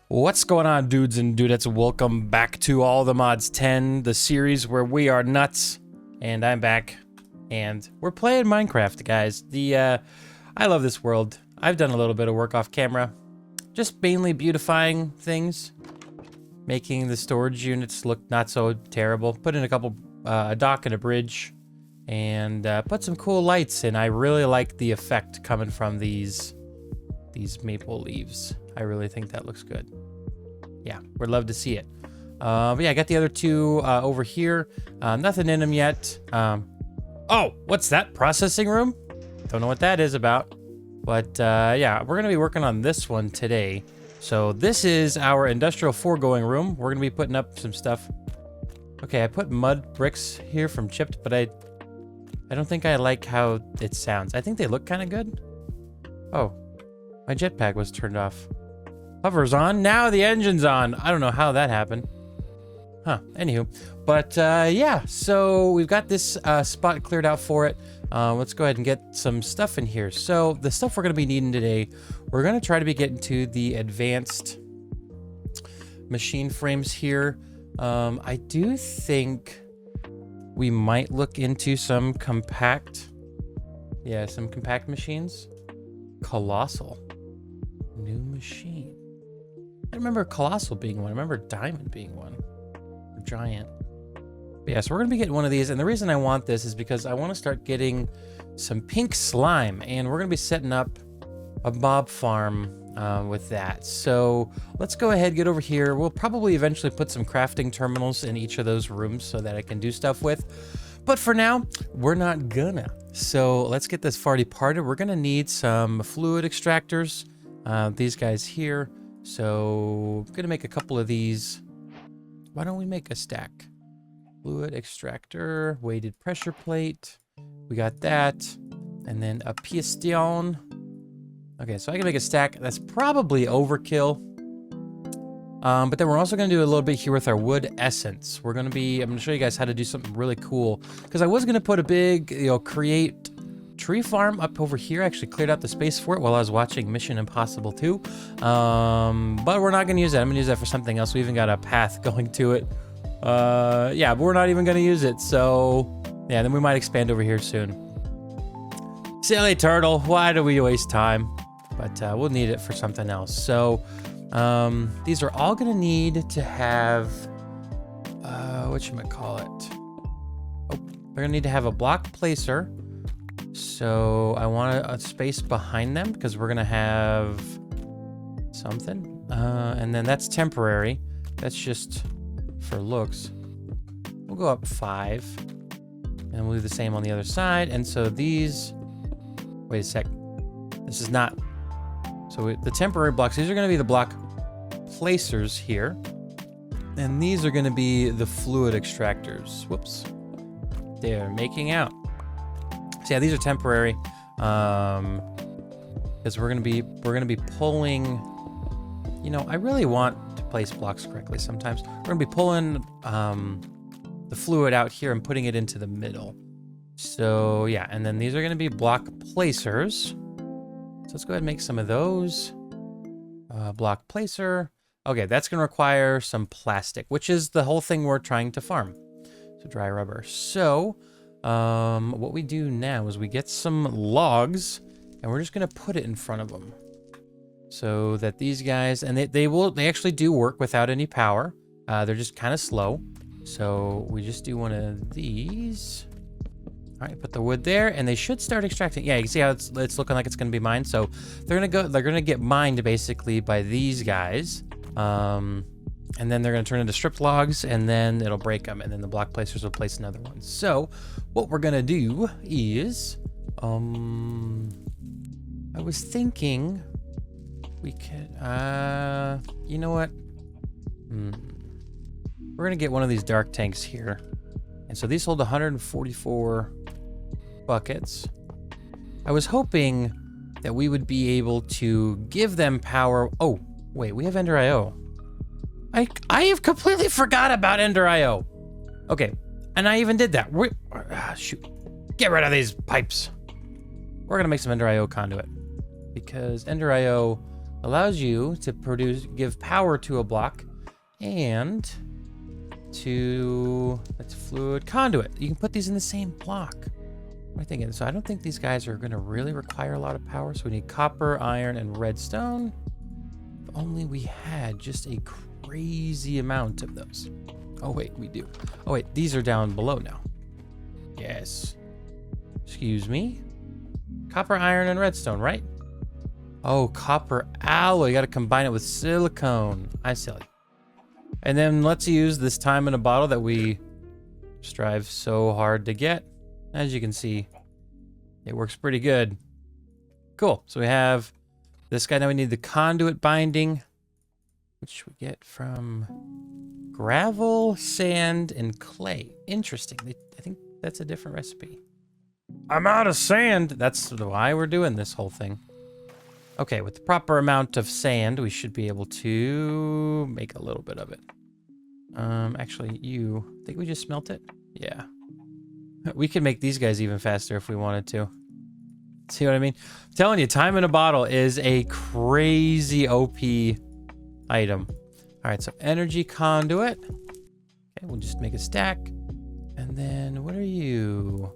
What's going on, dudes and dudettes? Welcome back to All the Mods 10, the series where we are nuts. And I'm back, and we're playing Minecraft, guys. I love this world. I've done a little bit of work off camera, just mainly beautifying things, making the storage units look not so terrible. Put in a couple, a dock and a bridge, and put some cool lights in. I really like the effect coming from these maple leaves. I really think that looks good. Yeah, we'd love to see it. But yeah, I got the other two over here. Nothing in them yet. Oh, what's that? Processing room? Don't know what that is about. But yeah, we're gonna be working on this one today. So this is our industrial foregoing room. We're gonna be putting up some stuff. Okay, I put mud bricks here from chipped, but I don't think I like how it sounds. I think they look kind of good. Oh, my jetpack was turned off. Hover's on, now the engine's on. I don't know how that happened. Huh, anywho. But yeah, so we've got this spot cleared out for it. Let's go ahead and get some stuff in here. So the stuff we're gonna be needing today, we're gonna try to be getting to the advanced machine frames here. I do think we might look into some compact, some compact machines. Colossal. New machine. I remember Colossal being one. I remember Diamond being one. Or Giant. But yeah, so we're going to be getting one of these. And the reason I want this is because I want to start getting some pink slime. And we're going to be setting up a mob farm with that. So let's go ahead, get over here. We'll probably eventually put some crafting terminals in each of those rooms so that I can do stuff with. But for now, we're not gonna. So let's get this farty parted. We're going to need some fluid extractors. These guys here. So I'm gonna make a couple of these. Why don't we make a stack? Fluid extractor, weighted pressure plate. We got that. And then a piston. Okay, so I can make a stack. That's probably overkill. But then we're also gonna do a little bit here with our wood essence. I'm gonna show you guys how to do something really cool. Because I was gonna put a big, create tree farm up over here. I actually cleared out the space for it while I was watching Mission Impossible 2. But we're not gonna use that. I'm gonna use that for something else. We even got a path going to it. Yeah, but we're not even gonna use it. So yeah, then we might expand over here soon. Silly turtle, why do we waste time? But we'll need it for something else. So these are all gonna need to have whatchamacallit? Oh, they're gonna need to have a block placer. So I want a space behind them because we're gonna have something. And then that's temporary. That's just for looks. We'll go up 5. And we'll do the same on the other side. And so these, wait a sec. This is not, so the temporary blocks, these are gonna be the block placers here. And these are gonna be the fluid extractors. Whoops. They're making out. So yeah, these are temporary, because we're gonna be pulling. I really want to place blocks correctly. Sometimes we're gonna be pulling the fluid out here and putting it into the middle. So yeah, and then these are gonna be block placers. So let's go ahead and make some of those. Block placer. Okay, that's gonna require some plastic, which is the whole thing we're trying to farm. So dry rubber. So. What we do now is we get some logs and we're just gonna put it in front of them so that these guys, and they actually do work without any power. They're just kind of slow. So we just do one of these. All right, put the wood there and they should start extracting. Yeah, you can see how it's looking like it's gonna be mined. So they're gonna get mined basically by these guys. And then they're going to turn into stripped logs, and then it'll break them, and then the block placers will place another one. So what we're going to do is, I was thinking we could, you know what? We're going to get one of these dark tanks here. And so these hold 144 buckets. I was hoping that we would be able to give them power. Oh, wait, we have Ender IO. I have completely forgot about Ender IO. Okay, and I even did that. Shoot. Get rid of these pipes. We're gonna make some Ender IO conduit because Ender IO allows you to give power to a block and to, that's fluid conduit. You can put these in the same block. What am I thinking? So I don't think these guys are gonna really require a lot of power. So we need copper, iron, and redstone. If only we had just a crazy amount of those. Oh wait, we do. Oh wait, these are down below now. Yes. Excuse me. Copper, iron, and redstone, right? Oh, copper alloy. You gotta combine it with silicone. I silly. And then let's use this time in a bottle that we strive so hard to get. As you can see, it works pretty good. Cool. So we have this guy. Now we need the conduit binding, which we get from gravel, sand, and clay. Interesting. I think that's a different recipe. I'm out of sand. That's why we're doing this whole thing. Okay, with the proper amount of sand, we should be able to make a little bit of it. Actually, I think we just smelt it? Yeah. We could make these guys even faster if we wanted to. See what I mean? I'm telling you, time in a bottle is a crazy OP item. All right, so energy conduit. Okay, we'll just make a stack. And then what are you?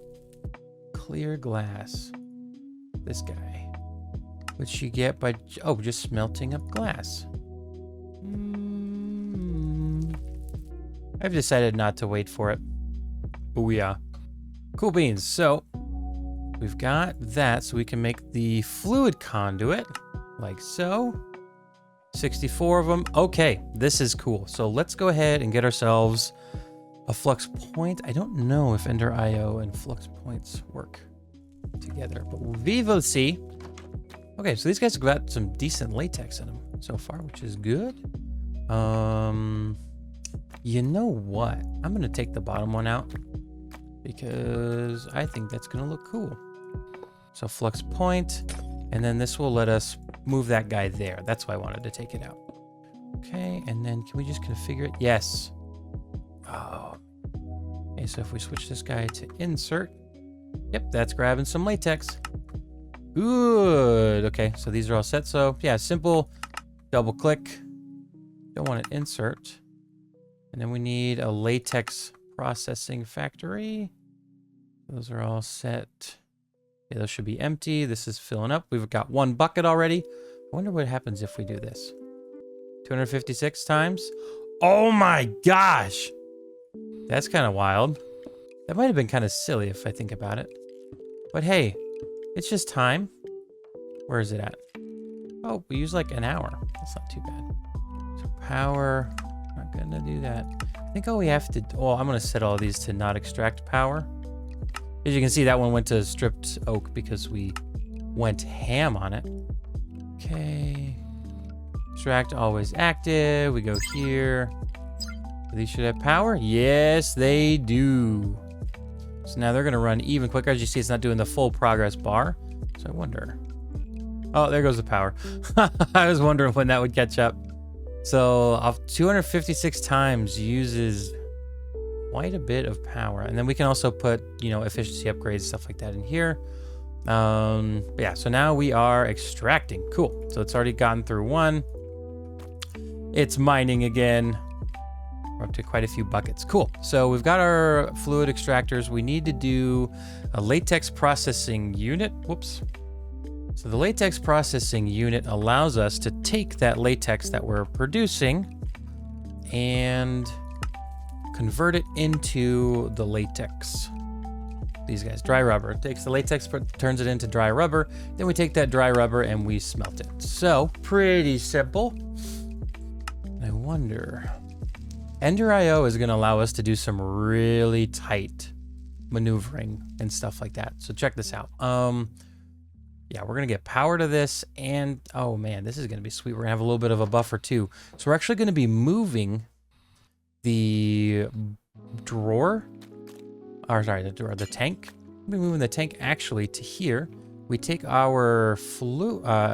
Clear glass. This guy. Which you get by, just smelting up glass. I've decided not to wait for it. Booyah. Cool beans. So we've got that, so we can make the fluid conduit like so. 64 of them. Okay, this is cool. So let's go ahead and get ourselves a flux point. I don't know if Ender IO and flux points work together, but we will see. Okay, so these guys have got some decent latex in them so far, which is good. You know what? I'm gonna take the bottom one out because I think that's gonna look cool. So flux point, and then this will let us move that guy there. That's why I wanted to take it out. Okay, and then can we just configure it? Yes. Oh. Okay, so if we switch this guy to insert, yep, that's grabbing some latex. Good. Okay, so these are all set. So yeah, simple double click. Don't want to insert. And then we need a latex processing factory. Those are all set. Okay, those should be empty. This is filling up. We've got one bucket already. I wonder what happens if we do this. 256 times. Oh my gosh. That's kind of wild. That might have been kind of silly if I think about it. But hey, it's just time. Where is it at? Oh, we use like an hour. That's not too bad. So power, not gonna do that. I think all we have to, I'm gonna set all these to not extract power. As you can see, that one went to stripped oak because we went ham on it. Okay. Extract always active. We go here. These should have power. Yes, they do. So now they're gonna run even quicker. As you see, it's not doing the full progress bar. So I wonder. Oh, there goes the power. I was wondering when that would catch up. So 256 times uses quite a bit of power. And then we can also put, efficiency upgrades, stuff like that in here. Yeah, so now we are extracting. Cool. So it's already gotten through one. It's mining again. We're up to quite a few buckets. Cool. So we've got our fluid extractors. We need to do a latex processing unit. Whoops. So the latex processing unit allows us to take that latex that we're producing and convert it into the latex. These guys, dry rubber. It takes the latex, turns it into dry rubber. Then we take that dry rubber and we smelt it. So pretty simple. I wonder, Ender IO is going to allow us to do some really tight maneuvering and stuff like that. So check this out. Yeah, we're going to get power to this, and oh man, this is going to be sweet. We're going to have a little bit of a buffer too. So we're actually going to be moving the drawer, or sorry, the tank. We'll be moving the tank actually to here. We take our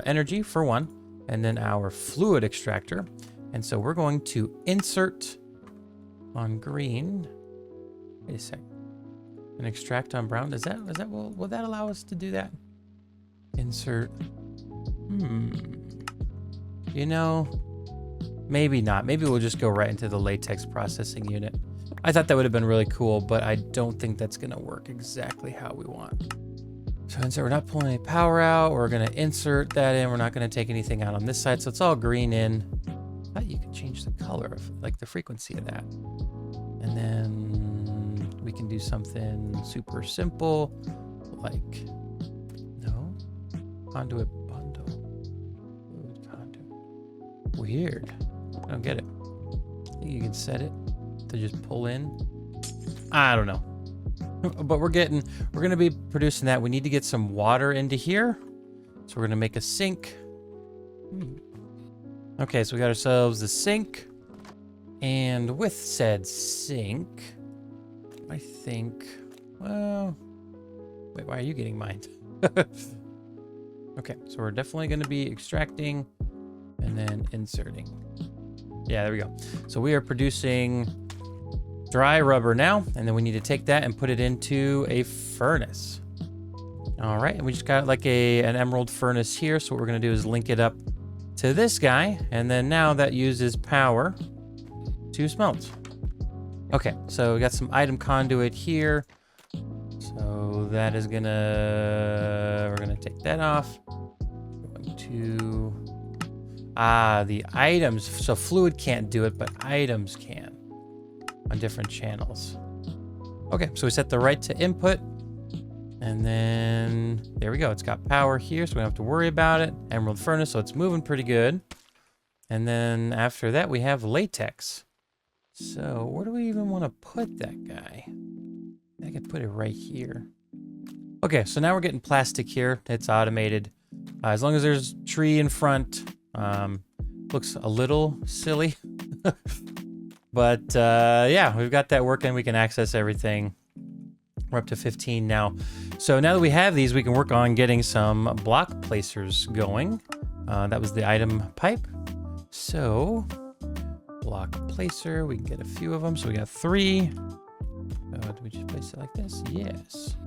energy for one, and then our fluid extractor. And so we're going to insert on green. Wait a sec. And extract on brown. Will that allow us to do that? Insert. You know, maybe not. Maybe we'll just go right into the latex processing unit. I thought that would have been really cool, but I don't think that's going to work exactly how we want. So insert, we're not pulling any power out. We're going to insert that in. We're not going to take anything out on this side. So it's all green in. I thought you could change the color of, like, the frequency of that. And then we can do something super simple, like, no, conduit bundle. Conduit. Weird. I don't get it. I think you can set it to just pull in. I don't know. But we're going to be producing that. We need to get some water into here. So we're going to make a sink. Okay, so we got ourselves the sink. And with said sink, I think, well, wait, why are you getting mine? Okay, so we're definitely going to be extracting and then inserting. Yeah, there we go. So we are producing dry rubber now, and then we need to take that and put it into a furnace. All right, and we just got like an emerald furnace here. So what we're going to do is link it up to this guy, and then now that uses power to smelt. Okay, so we got some item conduit here. So that is we're gonna take that off. Going to the items. So fluid can't do it, but items can on different channels. Okay, so we set the right to input, and then there we go. It's got power here, so we don't have to worry about it. Emerald furnace, so it's moving pretty good. And then after that, we have latex. So where do we even want to put that guy? I could put it right here. Okay, so now we're getting plastic here. It's automated. As long as there's tree in front, looks a little silly. But yeah, we've got that working. We can access everything. We're up to 15 now. So now that we have these, we can work on getting some block placers going. That was the item pipe. So block placer, we can get a few of them. So we got 3. Do we just place it like this? Yes.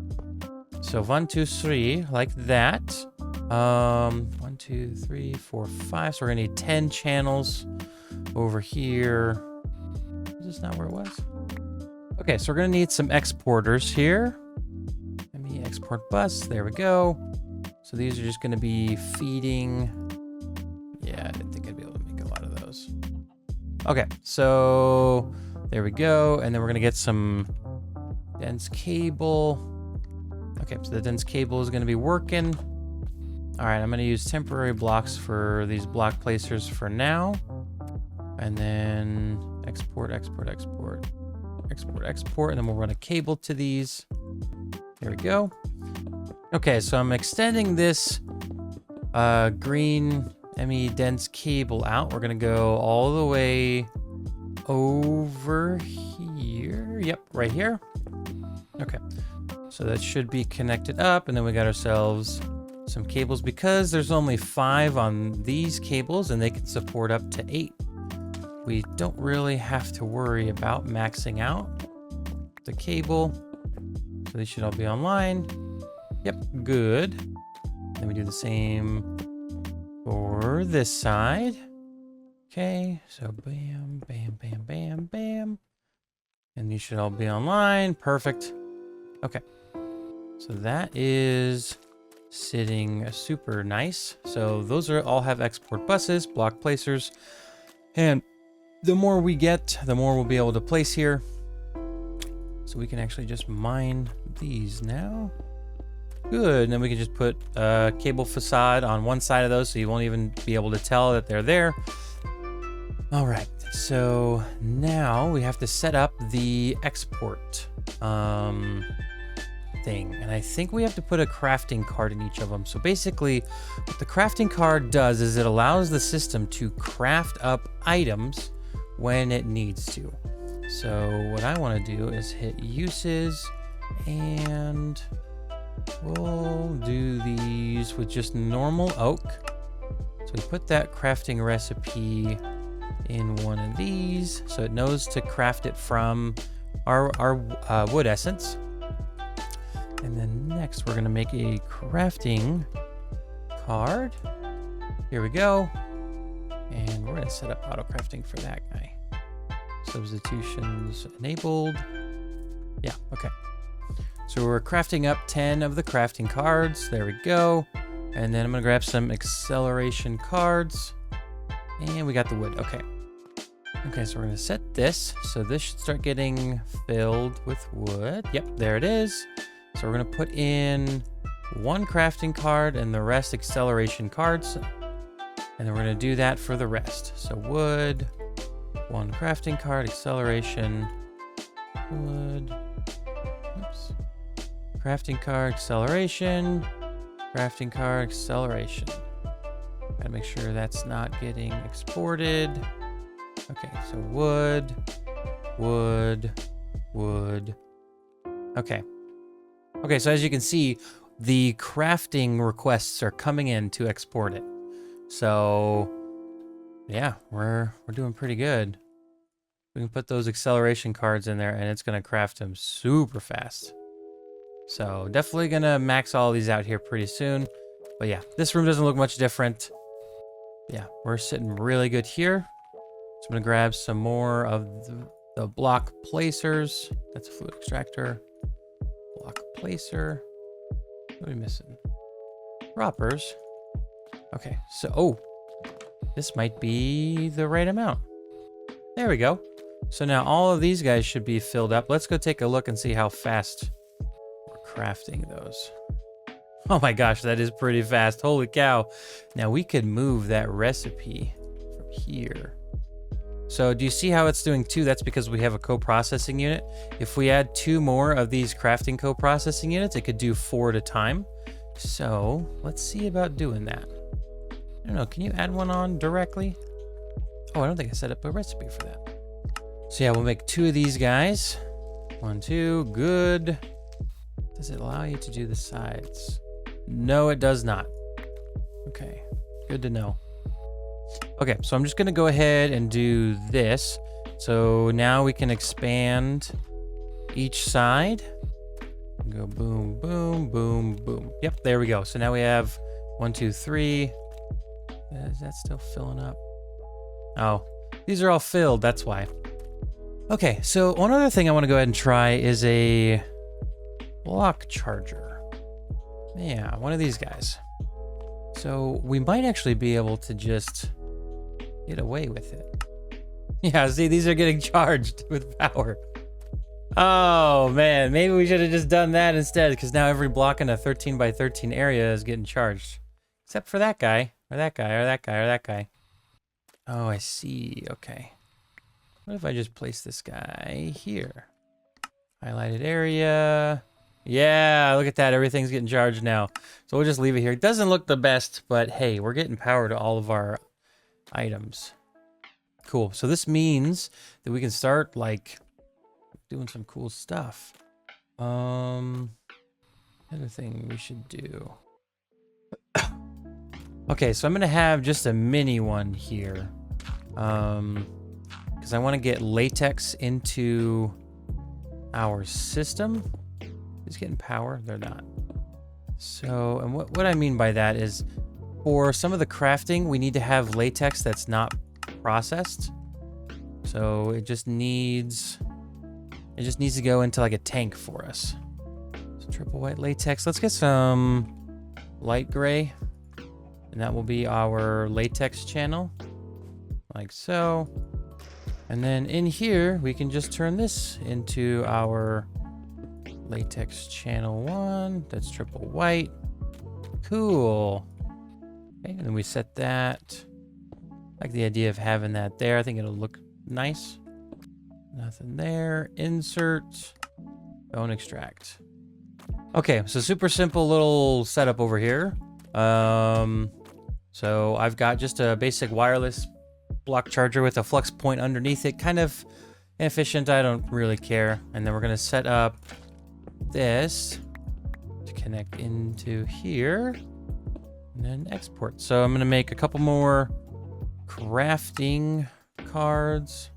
So 1, 2, 3, like that. 1, 2, 3, 4, 5. So we're gonna need 10 channels over here. Is this not where it was? Okay, so we're gonna need some exporters here. Let me export bus. There we go. So these are just gonna be feeding. Yeah, I didn't think I'd be able to make a lot of those. Okay, so there we go. And then we're gonna get some dense cable. Okay, so the dense cable is gonna be working. All right, I'm gonna use temporary blocks for these block placers for now. And then export, export, export, export, export. And then we'll run a cable to these. There we go. Okay, so I'm extending this green ME dense cable out. We're gonna go all the way over here. Yep, right here. Okay, so that should be connected up, and then we got ourselves some cables because there's only 5 on these cables and they can support up to 8. We don't really have to worry about maxing out the cable. So they should all be online. Yep, good. Then we do the same for this side. Okay, so bam, bam, bam, bam, bam. And these should all be online. Perfect. Okay. So that is sitting super nice. So those are all have export buses, block placers. And the more we get, the more we'll be able to place here. So we can actually just mine these now. Good, and then we can just put a cable facade on one side of those so you won't even be able to tell that they're there. All right, so now we have to set up the export thing. And I think we have to put a crafting card in each of them. So basically, what the crafting card does is it allows the system to craft up items when it needs to. So what I want to do is hit uses, and we'll do these with just normal oak. So we put that crafting recipe in one of these, so it knows to craft it from our wood essence. And then next we're gonna make a crafting card. Here we go. And we're gonna set up auto crafting for that guy. Substitutions enabled. Yeah, okay. So we're crafting up 10 of the crafting cards. There we go. And then I'm gonna grab some acceleration cards. And we got the wood, okay. Okay, so we're gonna set this. So this should start getting filled with wood. Yep, there it is. So we're gonna put in 1 crafting card and the rest acceleration cards. And then we're gonna do that for the rest. So wood, 1 crafting card, acceleration, wood, oops. Crafting card, acceleration, crafting card, acceleration. Gotta make sure that's not getting exported. Okay, so wood, wood, wood. Okay. Okay, so as you can see, the crafting requests are coming in to export it. So yeah, we're doing pretty good. We can put those acceleration cards in there and it's gonna craft them super fast. So definitely gonna max all these out here pretty soon. But yeah, this room doesn't look much different. Yeah, we're sitting really good here. So I'm gonna grab some more of the block placers. That's a fluid extractor. Block placer. What are we missing? Droppers. Okay, so, oh, this might be the right amount. There we go. So now all of these guys should be filled up. Let's go take a look and see how fast we're crafting those. Oh my gosh, that is pretty fast. Holy cow. Now we could move that recipe from here. So do you see how it's doing 2? That's because we have a co-processing unit. If we add 2 more of these crafting co-processing units, it could do 4 at a time. So let's see about doing that. I don't know, can you add one on directly? Oh, I don't think I set up a recipe for that. So yeah, we'll make 2 of these guys. 1, 2, good. Does it allow you to do the sides? No, it does not. Okay, good to know. Okay, so I'm just gonna go ahead and do this. So now we can expand each side. Go boom, boom, boom, boom. Yep, there we go. So now we have 1, 2, 3. Is that still filling up? Oh, these are all filled, that's why. Okay, so one other thing I want to go ahead and try is a block charger. Yeah, one of these guys. So we might actually be able to just get away with it. Yeah, see, these are getting charged with power. Oh man, maybe we should have just done that instead, because now every block in a 13 by 13 area is getting charged. Except for that guy, or that guy, or that guy, or that guy. Oh, I see, okay. What if I just place this guy here? Highlighted area. Yeah, look at that, everything's getting charged now. So we'll just leave it here. It doesn't look the best, but hey, we're getting power to all of our items. Cool, so this means that we can start, like, doing some cool stuff. Other thing we should do. Okay, so I'm gonna have just a mini one here. Because I want to get latex into our system. Who's getting power? They're not. So, and what I mean by that is, for some of the crafting, we need to have latex that's not processed. So it just needs to go into like a tank for us. So triple white latex. Let's get some light gray, and that will be our latex channel, like so. And then in here, we can just turn this into our latex channel 1. That's triple white. Cool. Okay, and then we set that. I like the idea of having that there. I think it'll look nice. Nothing there. Insert. Bone extract. Okay, so super simple little setup over here. So I've got just a basic wireless block charger with a flux point underneath it. Kind of inefficient, I don't really care. And then we're gonna set up this to connect into here and then export. So I'm gonna make a couple more crafting cards.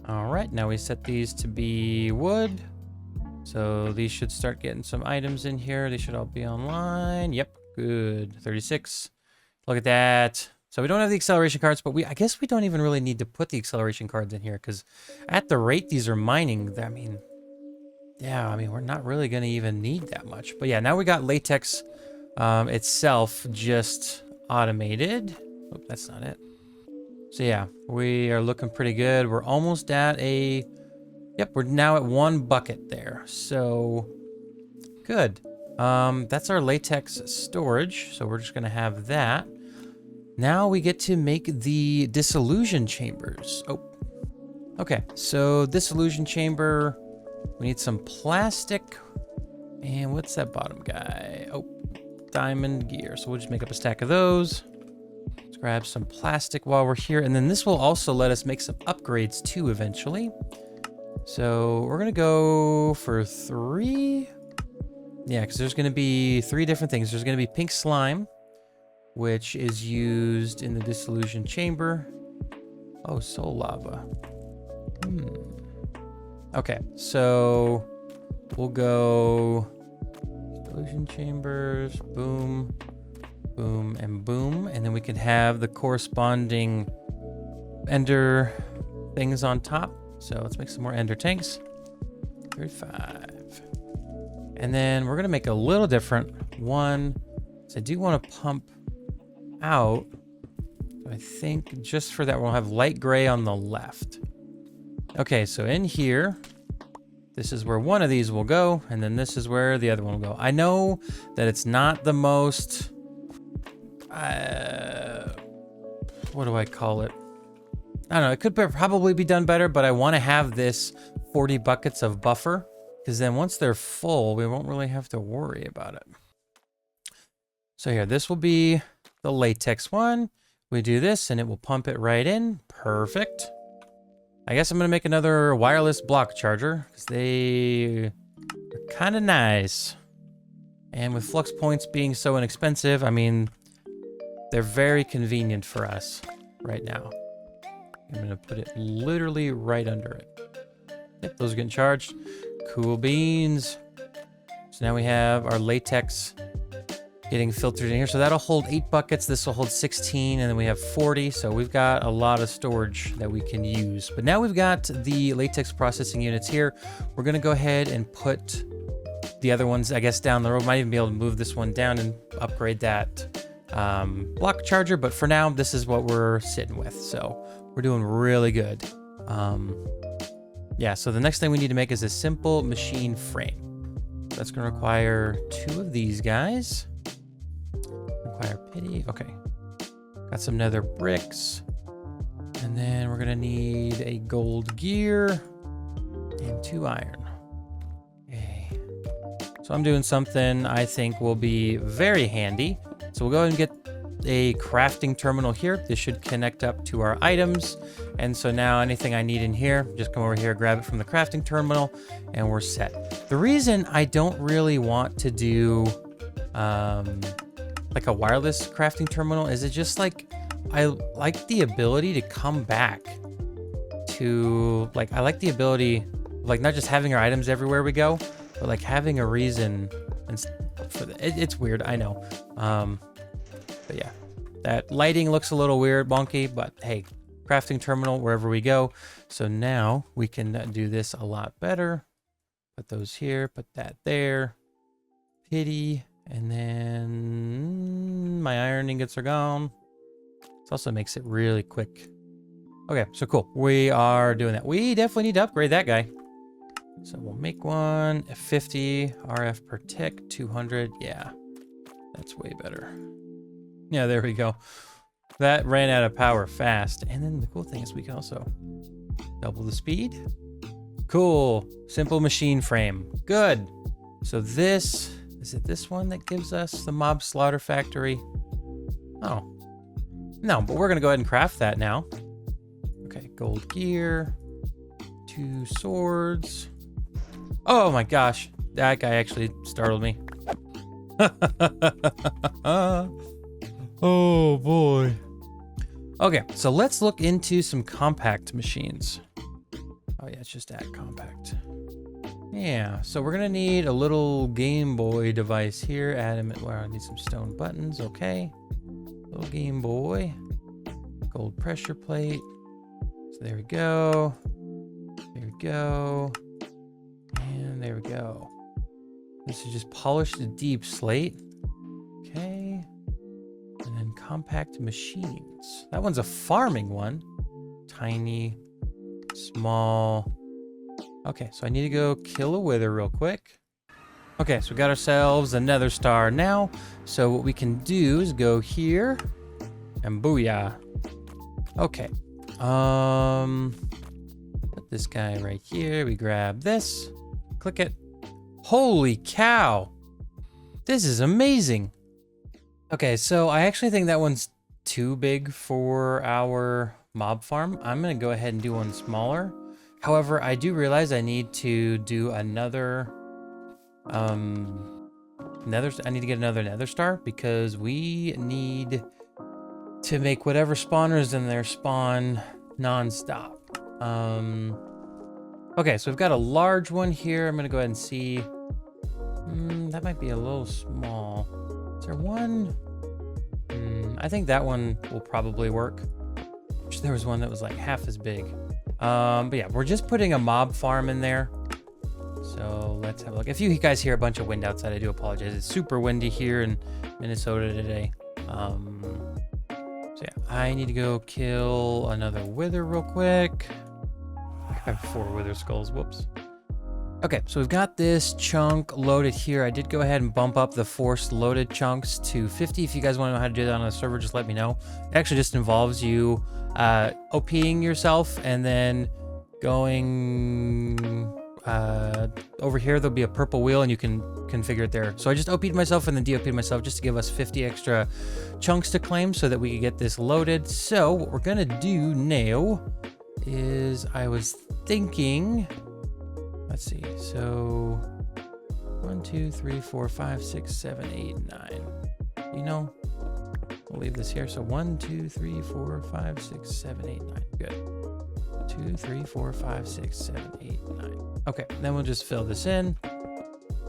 All right, now we set these to be wood. So these should start getting some items in here. They should all be online. Yep, good. 36. Look at that. So we don't have the acceleration cards, but I guess we don't even really need to put the acceleration cards in here because at the rate these are mining, I mean, yeah, I mean, we're not really going to even need that much. But yeah, now we got latex itself just automated. Oh, that's not it. So yeah, we are looking pretty good. We're almost at a... Yep, we're now at 1 bucket there. So, good. That's our latex storage. So we're just going to have that. Now we get to make the dissolution chambers. Oh, okay. So dissolution chamber, we need some plastic. And what's that bottom guy? Oh, diamond gear. So we'll just make up a stack of those. Let's grab some plastic while we're here. And then this will also let us make some upgrades too eventually. So we're going to go for 3. Yeah, because there's going to be 3 different things. There's going to be pink slime, which is used in the dissolution chamber. Oh, soul lava. Okay, so we'll go dissolution chambers, boom, boom, and boom. And then we can have the corresponding ender things on top. So let's make some more ender tanks. 35. And then we're going to make a little different one. So I do want to pump out. So I think just for that, we'll have light gray on the left. Okay, so in here, this is where one of these will go. And then this is where the other one will go. I know that it's not the most... what do I call it? I don't know, it could probably be done better, but I want to have this 40 buckets of buffer, because then once they're full, we won't really have to worry about it. So here, this will be the latex one. We do this, and it will pump it right in. Perfect. I guess I'm going to make another wireless block charger, because they are kind of nice. And with flux points being so inexpensive, I mean, they're very convenient for us right now. I'm going to put it literally right under it. Yep, those are getting charged. Cool beans. So now we have our latex getting filtered in here. So that'll hold 8 buckets. This will hold 16, and then we have 40. So we've got a lot of storage that we can use. But now we've got the latex processing units here. We're going to go ahead and put the other ones, I guess, down the road. Might even be able to move this one down and upgrade that block charger. But for now, this is what we're sitting with. So we're doing really good. Yeah, so the next thing we need to make is a simple machine frame. That's going to require 2 of these guys. Require pity. Okay. Got some nether bricks. And then we're going to need a gold gear and 2 iron. Okay. So I'm doing something I think will be very handy. So we'll go ahead and get a crafting terminal here. This should connect up to our items. And so now anything I need in here, just come over here, grab it from the crafting terminal, and we're set. The reason I don't really want to do like a wireless crafting terminal is it just like, I like the ability to come back to, like, I like the ability of, like, not just having our items everywhere we go, but like having a reason. And for it's weird, I know. But yeah, that lighting looks a little weird, bonky, but hey, crafting terminal wherever we go. So now we can do this a lot better. Put those here, put that there. Pity, and then my iron ingots are gone. This also makes it really quick. Okay, so cool. We are doing that. We definitely need to upgrade that guy. So we'll make one, 50 RF per tick, 200. Yeah, that's way better. Yeah, there we go. That ran out of power fast. And then the cool thing is we can also double the speed. Cool. Simple machine frame. Good. So this, is it this one that gives us the mob slaughter factory? Oh. No, but we're going to go ahead and craft that now. Okay, gold gear. 2 swords. Oh my gosh. That guy actually startled me. Oh boy. Okay, so let's look into some compact machines. Oh yeah, it's just that compact. Yeah, so we're gonna need a little Game Boy device here. Add him. Well, I need some stone buttons. Okay, little Game Boy. Gold pressure plate. So there we go. There we go. And there we go. This is just polished deep slate. Okay. And then compact machines. That one's a farming one. Tiny, small. Okay, so I need to go kill a wither real quick. Okay, so we got ourselves a nether star now. So what we can do is go here and booyah. Okay. Put this guy right here. We grab this. Click it. Holy cow. This is amazing. Okay, so I actually think that one's too big for our mob farm. I'm going to go ahead and do one smaller. However, I do realize I need to do another I need to get another nether star because we need to make whatever spawners in there spawn non-stop. Okay, so we've got a large one here. I'm going to go ahead and see. That might be a little small. Is there one? I think that one will probably work. There was one that was like half as big. But yeah, we're just putting a mob farm in there. So let's have a look. If you guys hear a bunch of wind outside, I do apologize. It's super windy here in Minnesota today. So yeah, I need to go kill another wither real quick. I have 4 wither skulls, whoops. Okay, so we've got this chunk loaded here. I did go ahead and bump up the forced loaded chunks to 50. If you guys want to know how to do that on a server, just let me know. It actually just involves you OPing yourself and then going over here. There'll be a purple wheel and you can configure it there. So I just OP'd myself and then DOP'd myself just to give us 50 extra chunks to claim so that we could get this loaded. So what we're gonna do now is I was thinking, let's see, so 1, 2, 3, 4, 5, 6, 7, 8, 9. You know, we'll leave this here. So 1, 2, 3, 4, 5, 6, 7, 8, 9. Good. 2, 3, 4, 5, 6, 7, 8, 9. Okay, then we'll just fill this in.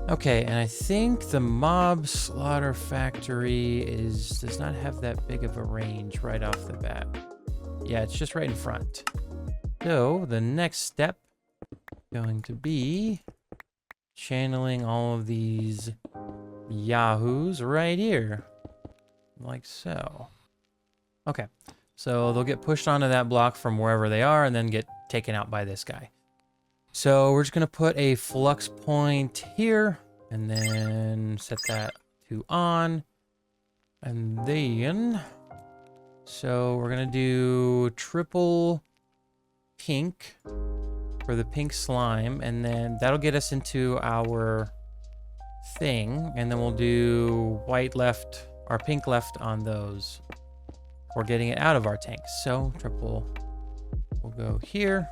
Okay, and I think the mob slaughter factory does not have that big of a range right off the bat. Yeah, it's just right in front. So the next step going to be channeling all of these yahoos right here, like so. Okay, so they'll get pushed onto that block from wherever they are and then get taken out by this guy. So we're just gonna put a flux point here and then set that to on. And then, so we're gonna do triple pink for the pink slime, and then that'll get us into our thing, and then we'll do white left or pink left on those. We're getting it out of our tank. So triple will go here.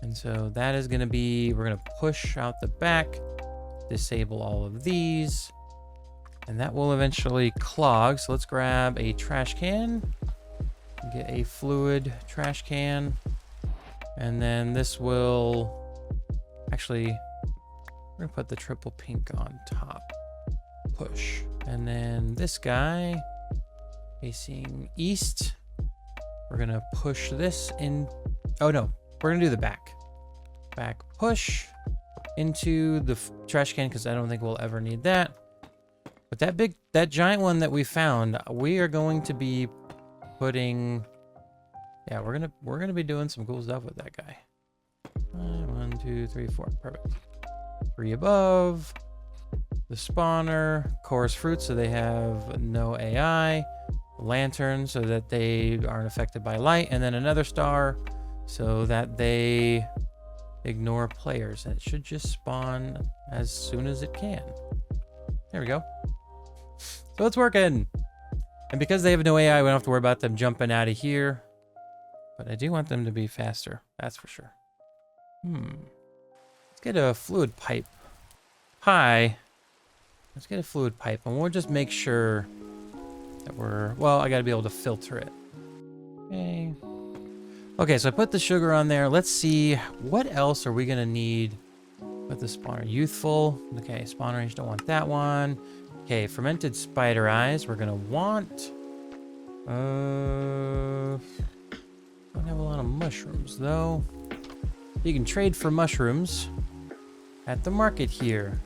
And so that is going to be, we're going to push out the back, disable all of these, and that will eventually clog. So let's grab a trash can, get a fluid trash can, and then this will, actually, we're going to put the triple pink on top. Push. And then this guy facing east, we're going to push this in. Oh no, we're going to do the back. Back push into the trash can because I don't think we'll ever need that. But that giant one that we found, we are going to be putting, yeah, we're gonna be doing some cool stuff with that guy. 1, 2, 3, 4, perfect. 3 above. The spawner, chorus fruit, so they have no AI. Lantern, so that they aren't affected by light, and then another star, so that they ignore players, and it should just spawn as soon as it can. There we go. So it's working. And because they have no AI, we don't have to worry about them jumping out of here. But I do want them to be faster, that's for sure. Let's get a fluid pipe. Hi. Let's get a fluid pipe, and we'll just make sure that well, I gotta be able to filter it. Okay. Okay, so I put the sugar on there. Let's see, what else are we gonna need with the spawner? Youthful. Okay, spawn range, don't want that one. Okay, fermented spider eyes. We're gonna want Don't have a lot of mushrooms though. You can trade for mushrooms at the market here.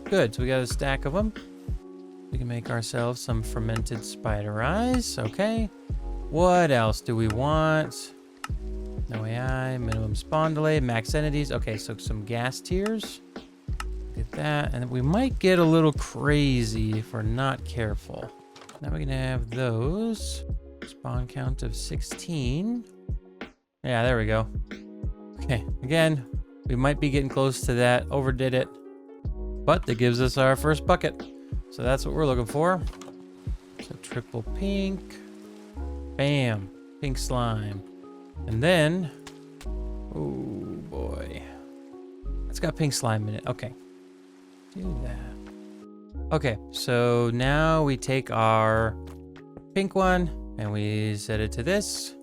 Good, so we got a stack of them. We can make ourselves some fermented spider eyes. Okay. What else do we want? No AI, minimum spawn delay, max entities. Okay, so some gas tiers. Get that, and we might get a little crazy if we're not careful. Now we're gonna have those. Spawn count of 16. Yeah, there we go. Okay, again, we might be getting close to that. Overdid it. But that gives us our first bucket. So that's what we're looking for. So triple pink. Bam. Pink slime. And then, oh boy. It's got pink slime in it. Okay. Do that. Okay, so now we take our pink one and we set it to this.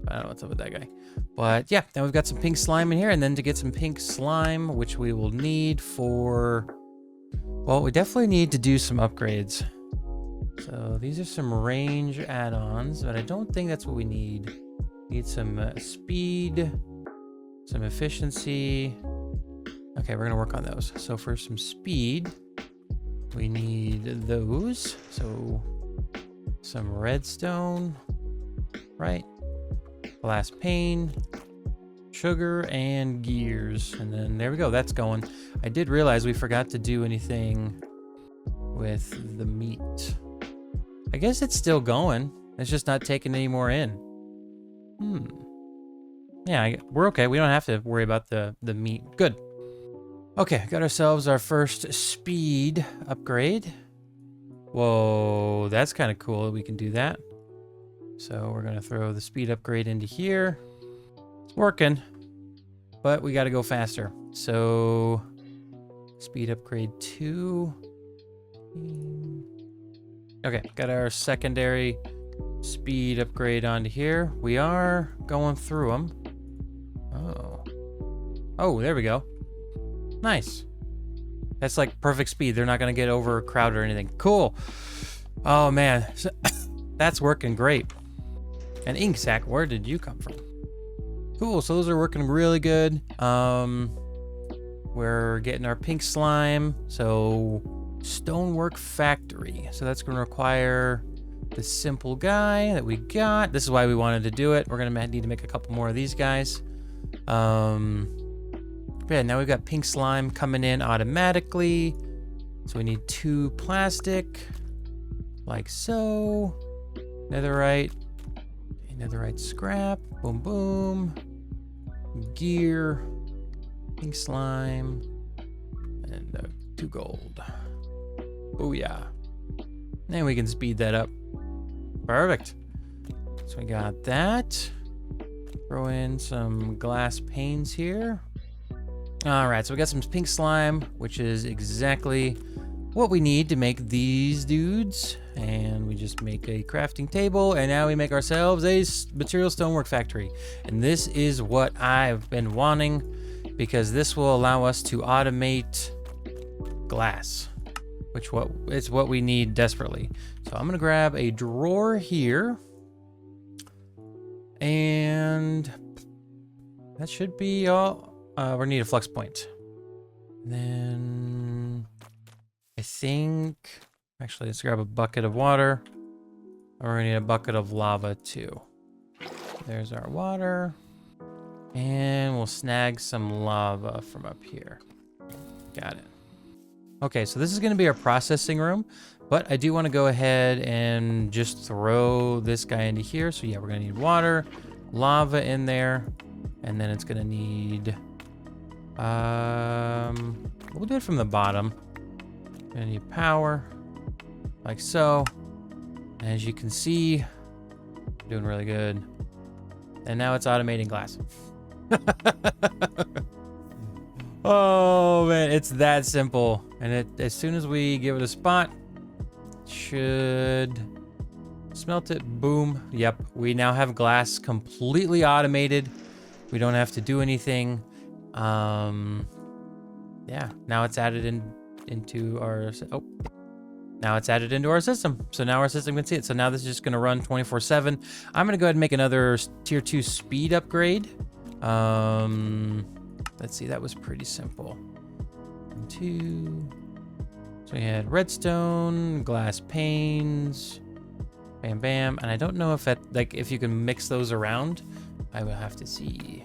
I don't know what's up with that guy. But yeah, now we've got some pink slime in here, and then to get some pink slime, which we will need for, well, we definitely need to do some upgrades. So these are some range add-ons, but I don't think that's what we need. Need some speed, some efficiency. Okay, we're gonna work on those. So for some speed, we need those. So some redstone, right? Glass pane, sugar, and gears. And then there we go, that's going. I did realize we forgot to do anything with the meat. I guess it's still going. It's just not taking any more in. Yeah, we're okay. We don't have to worry about the meat. Good. Okay, got ourselves our first speed upgrade. Whoa, that's kind of cool that we can do that. So we're gonna throw the speed upgrade into here. It's working, but we gotta go faster. So speed upgrade 2. Okay, got our secondary speed upgrade onto here. We are going through them. Oh, there we go. Nice. That's like perfect speed. They're not gonna get overcrowded or anything. Cool. Oh man, that's working great. An ink sac, where did you come from? Cool, so those are working really good. We're getting our pink slime. So Stonework factory. So that's gonna require the simple guy that we got. This is why we wanted to do it. We're gonna need to make a couple more of these guys. Yeah, now we've got pink slime coming in automatically. So we need 2 plastic, like so. Netherite. Netherite scrap. Boom, boom. Gear. Pink slime. And 2 gold. Booyah. And we can speed that up. Perfect. So we got that. Throw in some glass panes here. All right, so we got some pink slime, which is exactly what we need to make these dudes. And we just make a crafting table, and now we make ourselves a material stonework factory. And this is what I've been wanting, because this will allow us to automate glass, which it's what we need desperately. So I'm gonna grab a drawer here, and that should be all. We need a flux point. And then I think, actually, let's grab a bucket of water. We're gonna need a bucket of lava too. There's our water. And we'll snag some lava from up here. Got it. Okay, so this is gonna be our processing room, but I do wanna go ahead and just throw this guy into here. So yeah, we're gonna need water, lava in there, and then it's gonna need, we'll do it from the bottom. Gonna need power, like so. As you can see, doing really good. And now it's automating glass. Oh man, it's that simple. And as soon as we give it a spot, it should smelt it. Boom. Yep, we now have glass completely automated. We don't have to do anything. Yeah, now it's added into our, oh, Now it's added into our system. So now our system can see it. So now this is just going to run 24/7. I'm going to go ahead and make another tier 2 speed upgrade. Let's see, that was pretty simple. 2. So we had redstone, glass panes, bam, bam. And I don't know if that, like, if you can mix those around. I will have to see.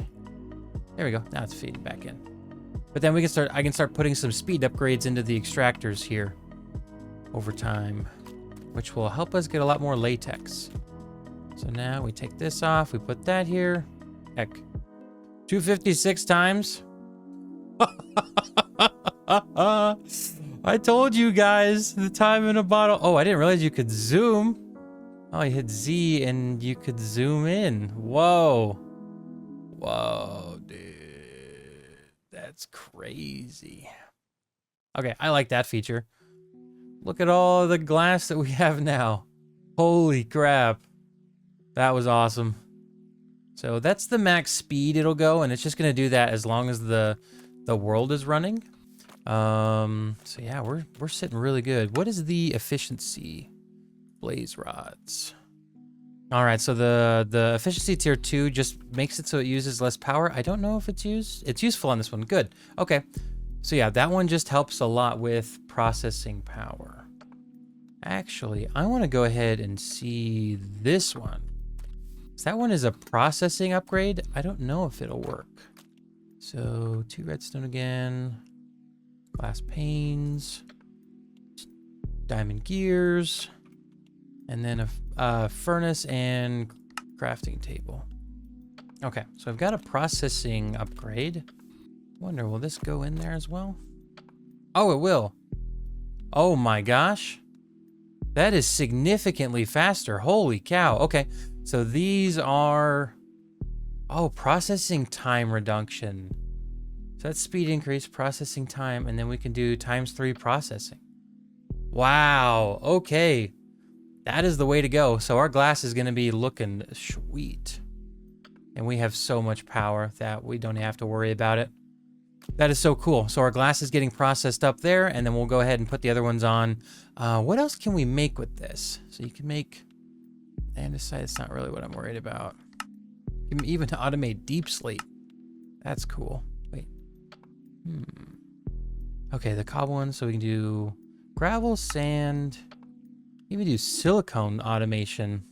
There we go. Now it's feeding back in. But then we can start, I can start putting some speed upgrades into the extractors here over time, which will help us get a lot more latex. So now we take this off, we put that here. Heck, 256 times. I told you guys, the time in a bottle. Oh, I didn't realize you could zoom. Oh, you hit Z and you could zoom in. Whoa. Whoa, dude. That's crazy. Okay, I like that feature. Look at all the glass that we have now. Holy crap. That was awesome. So that's the max speed it'll go, and it's just going to do that as long as the world is running. So yeah, we're sitting really good. What is the efficiency? Blaze rods. All right, so the efficiency tier 2 just makes it so it uses less power. I don't know if it's useful on this one. Good. Okay. So yeah, that one just helps a lot with processing power. Actually, I want to go ahead and see this one. So that one is a processing upgrade. I don't know if it'll work. So 2 redstone again, glass panes, diamond gears, and then a furnace and crafting table. Okay, so I've got a processing upgrade. Wonder, will this go in there as well? Oh, it will. Oh my gosh. That is significantly faster. Holy cow. Okay, so these are... Oh, processing time reduction. So that's speed increase, processing time, and then we can do ×3 processing. Wow, okay. That is the way to go. So our glass is going to be looking sweet. And we have so much power that we don't have to worry about it. That is so cool. So our glass is getting processed up there, and then we'll go ahead and put the other ones on. What else can we make with this? So you can make andesite. It's not really what I'm worried about. You can even automate deep slate. That's cool. Wait. Okay, the cobble one. So we can do gravel, sand. Even do silicone automation.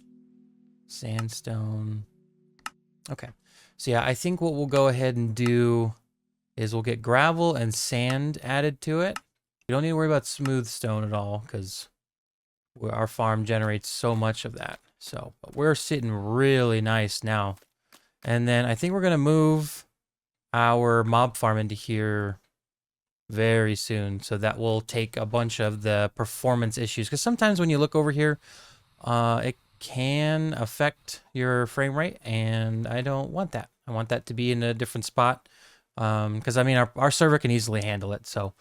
Sandstone. Okay. So yeah, I think what we'll go ahead and do is we'll get gravel and sand added to it. We don't need to worry about smooth stone at all because our farm generates so much of that. So, but we're sitting really nice now. And then I think we're going to move our mob farm into here very soon. So that will take a bunch of the performance issues. Because sometimes when you look over here, it can affect your frame rate. And I don't want that. I want that to be in a different spot. Because I mean, our server can easily handle it. So,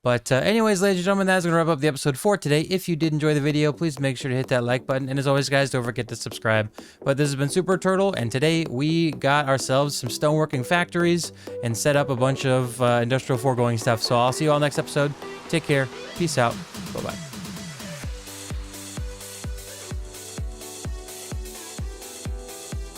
but anyways, ladies and gentlemen, that's going to wrap up the episode for today. If you did enjoy the video, please make sure to hit that like button. And as always, guys, don't forget to subscribe. But this has been Superturtle, and today we got ourselves some stoneworking factories and set up a bunch of industrial foregoing stuff. So I'll see you all next episode. Take care. Peace out. Bye-bye.